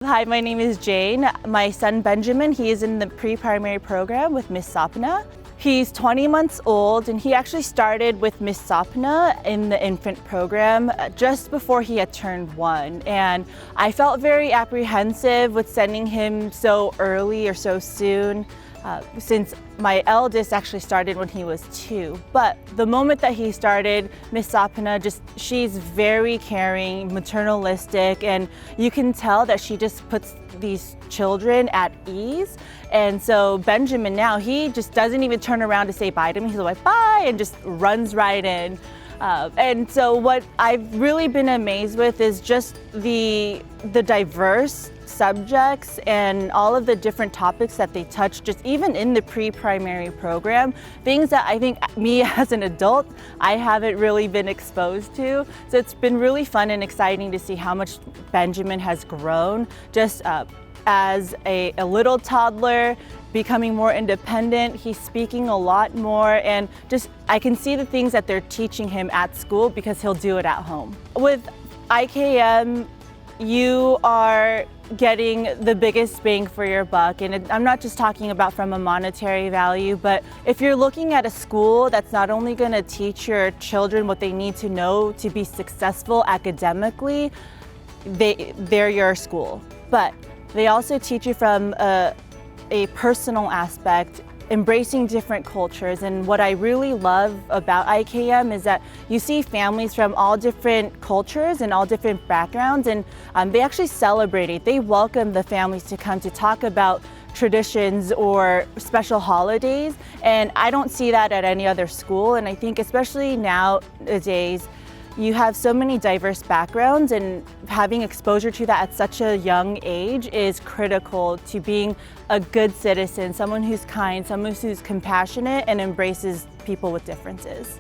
Hi, my name is Jane. My son Benjamin, he is in the pre-primary program with Miss Sapna. He's 20 months old and he actually started with Miss Sapna in the infant program just before he had turned 1. And I felt very apprehensive with sending him so early or so soon since my eldest actually started when he was 2. But the moment that he started, Miss Sapna, she's very caring, maternalistic, and you can tell that she just puts these children at ease. And so Benjamin now, he just doesn't even turn around to say bye to me. He's like, bye, and just runs right in. And so what I've really been amazed with is just the diverse subjects and all of the different topics that they touch, just even in the pre-primary program, things that I think me as an adult, I haven't really been exposed to. So it's been really fun and exciting to see how much Benjamin has grown just as a little toddler, becoming more independent. He's speaking a lot more, and just I can see the things that they're teaching him at school because he'll do it at home. With IKM, you are getting the biggest bang for your buck, and I'm not just talking about from a monetary value, but if you're looking at a school that's not only going to teach your children what they need to know to be successful academically, they're your school. But they also teach you from a personal aspect, embracing different cultures. And what I really love about IKM is that you see families from all different cultures and all different backgrounds, and they actually celebrate it. They welcome the families to come to talk about traditions or special holidays, and I don't see that at any other school. And I think especially nowadays, you have so many diverse backgrounds, and having exposure to that at such a young age is critical to being a good citizen, someone who's kind, someone who's compassionate and embraces people with differences.